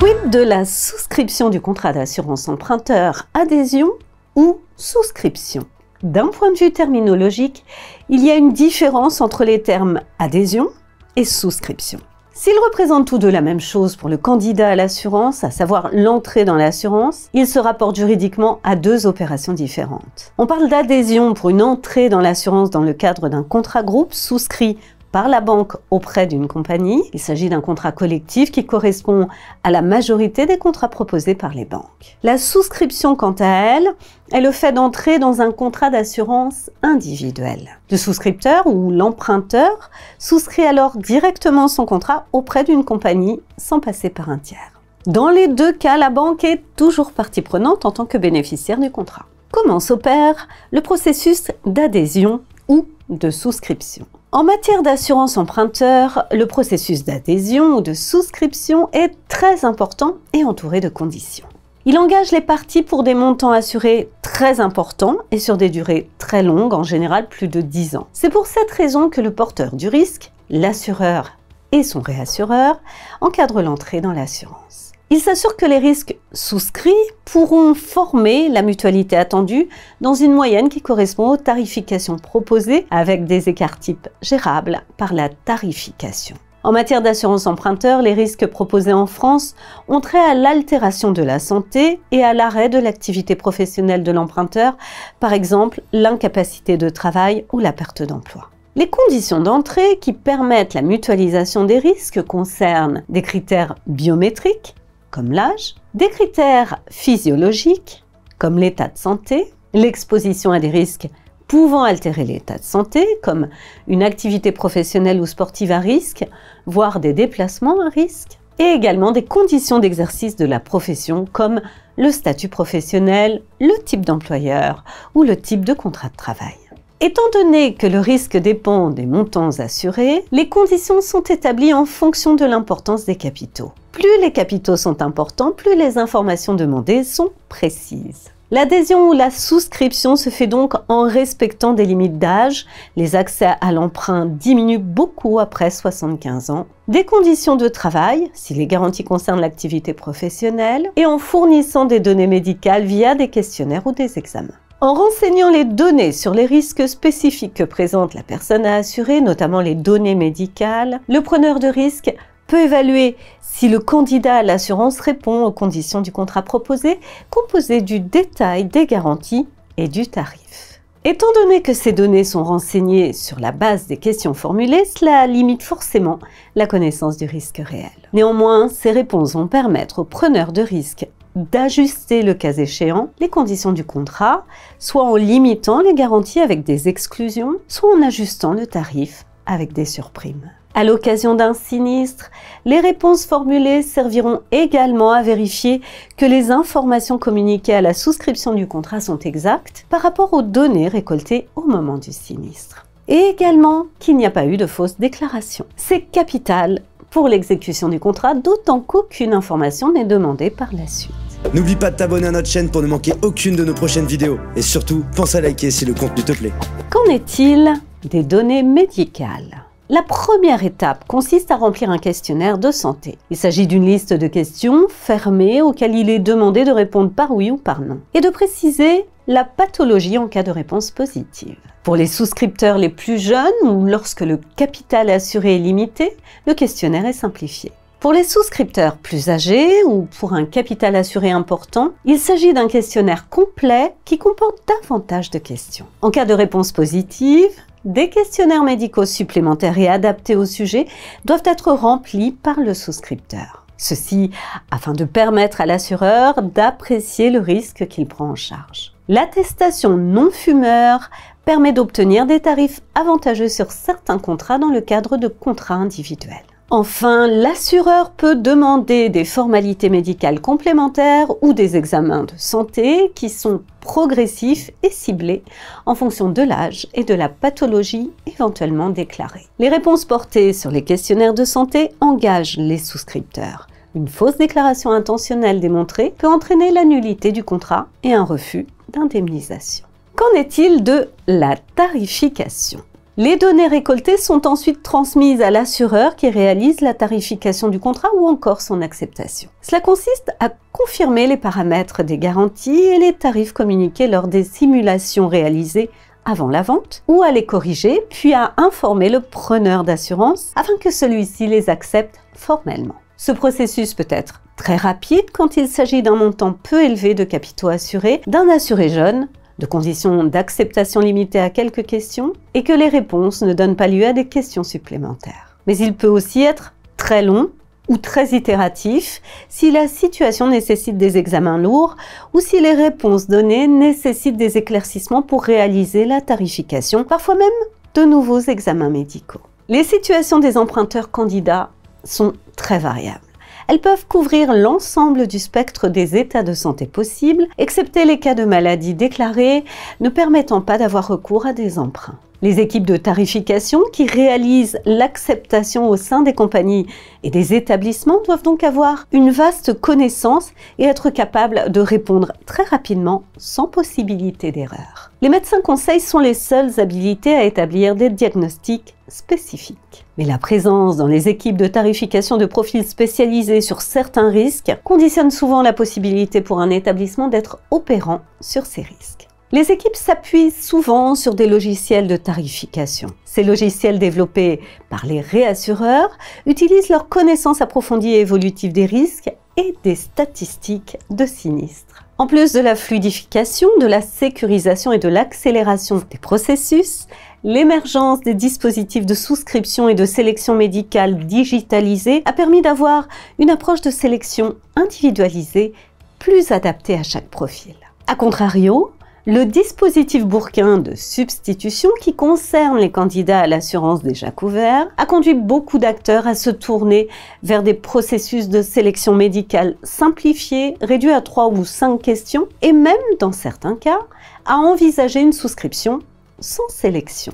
Quid de la souscription du contrat d'assurance emprunteur, adhésion ou souscription? D'un point de vue terminologique, il y a une différence entre les termes adhésion et souscription. S'ils représentent tous deux la même chose pour le candidat à l'assurance, à savoir l'entrée dans l'assurance, ils se rapportent juridiquement à deux opérations différentes. On parle d'adhésion pour une entrée dans l'assurance dans le cadre d'un contrat groupe souscrit par la banque auprès d'une compagnie. Il s'agit d'un contrat collectif qui correspond à la majorité des contrats proposés par les banques. La souscription, quant à elle, est le fait d'entrer dans un contrat d'assurance individuel. Le souscripteur ou l'emprunteur souscrit alors directement son contrat auprès d'une compagnie sans passer par un tiers. Dans les deux cas, la banque est toujours partie prenante en tant que bénéficiaire du contrat. Comment s'opère le processus d'adhésion ou de souscription? En matière d'assurance emprunteur, le processus d'adhésion ou de souscription est très important et entouré de conditions. Il engage les parties pour des montants assurés très importants et sur des durées très longues, en général plus de 10 ans. C'est pour cette raison que le porteur du risque, l'assureur et son réassureur, encadrent l'entrée dans l'assurance. Il s'assure que les risques souscrits pourront former la mutualité attendue dans une moyenne qui correspond aux tarifications proposées avec des écarts types gérables par la tarification. En matière d'assurance emprunteur, les risques proposés en France ont trait à l'altération de la santé et à l'arrêt de l'activité professionnelle de l'emprunteur, par exemple l'incapacité de travail ou la perte d'emploi. Les conditions d'entrée qui permettent la mutualisation des risques concernent des critères biométriques, comme l'âge, des critères physiologiques, comme l'état de santé, l'exposition à des risques pouvant altérer l'état de santé, comme une activité professionnelle ou sportive à risque, voire des déplacements à risque, et également des conditions d'exercice de la profession, comme le statut professionnel, le type d'employeur ou le type de contrat de travail. Étant donné que le risque dépend des montants assurés, les conditions sont établies en fonction de l'importance des capitaux. Plus les capitaux sont importants, plus les informations demandées sont précises. L'adhésion ou la souscription se fait donc en respectant des limites d'âge. Les accès à l'emprunt diminuent beaucoup après 75 ans. Des conditions de travail, si les garanties concernent l'activité professionnelle, et en fournissant des données médicales via des questionnaires ou des examens. En renseignant les données sur les risques spécifiques que présente la personne à assurer, notamment les données médicales, le preneur de risque peut évaluer si le candidat à l'assurance répond aux conditions du contrat proposé, composé du détail des garanties et du tarif. Étant donné que ces données sont renseignées sur la base des questions formulées, cela limite forcément la connaissance du risque réel. Néanmoins, ces réponses vont permettre au preneur de risque d'ajuster le cas échéant les conditions du contrat, soit en limitant les garanties avec des exclusions, soit en ajustant le tarif avec des surprimes. À l'occasion d'un sinistre, les réponses formulées serviront également à vérifier que les informations communiquées à la souscription du contrat sont exactes par rapport aux données récoltées au moment du sinistre. Et également qu'il n'y a pas eu de fausse déclaration. C'est capital pour l'exécution du contrat, d'autant qu'aucune information n'est demandée par la suite. N'oublie pas de t'abonner à notre chaîne pour ne manquer aucune de nos prochaines vidéos. Et surtout, pense à liker si le contenu te plaît. Qu'en est-il des données médicales ? La première étape consiste à remplir un questionnaire de santé. Il s'agit d'une liste de questions fermées auxquelles il est demandé de répondre par oui ou par non, et de préciser la pathologie en cas de réponse positive. Pour les souscripteurs les plus jeunes ou lorsque le capital assuré est limité, le questionnaire est simplifié. Pour les souscripteurs plus âgés ou pour un capital assuré important, il s'agit d'un questionnaire complet qui comporte davantage de questions. En cas de réponse positive, des questionnaires médicaux supplémentaires et adaptés au sujet doivent être remplis par le souscripteur. Ceci afin de permettre à l'assureur d'apprécier le risque qu'il prend en charge. L'attestation non-fumeur permet d'obtenir des tarifs avantageux sur certains contrats dans le cadre de contrats individuels. Enfin, l'assureur peut demander des formalités médicales complémentaires ou des examens de santé qui sont progressifs et ciblés en fonction de l'âge et de la pathologie éventuellement déclarée. Les réponses portées sur les questionnaires de santé engagent les souscripteurs. Une fausse déclaration intentionnelle démontrée peut entraîner la nullité du contrat et un refus d'indemnisation. Qu'en est-il de la tarification ? Les données récoltées sont ensuite transmises à l'assureur qui réalise la tarification du contrat ou encore son acceptation. Cela consiste à confirmer les paramètres des garanties et les tarifs communiqués lors des simulations réalisées avant la vente, ou à les corriger, puis à informer le preneur d'assurance afin que celui-ci les accepte formellement. Ce processus peut être très rapide quand il s'agit d'un montant peu élevé de capitaux assurés, d'un assuré jeune, de conditions d'acceptation limitées à quelques questions, et que les réponses ne donnent pas lieu à des questions supplémentaires. Mais il peut aussi être très long ou très itératif si la situation nécessite des examens lourds ou si les réponses données nécessitent des éclaircissements pour réaliser la tarification, parfois même de nouveaux examens médicaux. Les situations des emprunteurs candidats sont très variables. Elles peuvent couvrir l'ensemble du spectre des états de santé possibles, excepté les cas de maladies déclarées ne permettant pas d'avoir recours à des emprunts. Les équipes de tarification qui réalisent l'acceptation au sein des compagnies et des établissements doivent donc avoir une vaste connaissance et être capables de répondre très rapidement sans possibilité d'erreur. Les médecins conseils sont les seuls habilités à établir des diagnostics spécifiques. Mais la présence dans les équipes de tarification de profils spécialisés sur certains risques conditionne souvent la possibilité pour un établissement d'être opérant sur ces risques. Les équipes s'appuient souvent sur des logiciels de tarification. Ces logiciels développés par les réassureurs utilisent leur connaissance approfondie et évolutive des risques et des statistiques de sinistres. En plus de la fluidification, de la sécurisation et de l'accélération des processus, l'émergence des dispositifs de souscription et de sélection médicale digitalisés a permis d'avoir une approche de sélection individualisée plus adaptée à chaque profil. A contrario, le dispositif bourquin de substitution qui concerne les candidats à l'assurance déjà couverts a conduit beaucoup d'acteurs à se tourner vers des processus de sélection médicale simplifiés, réduits à 3 ou 5 questions et même, dans certains cas, à envisager une souscription sans sélection.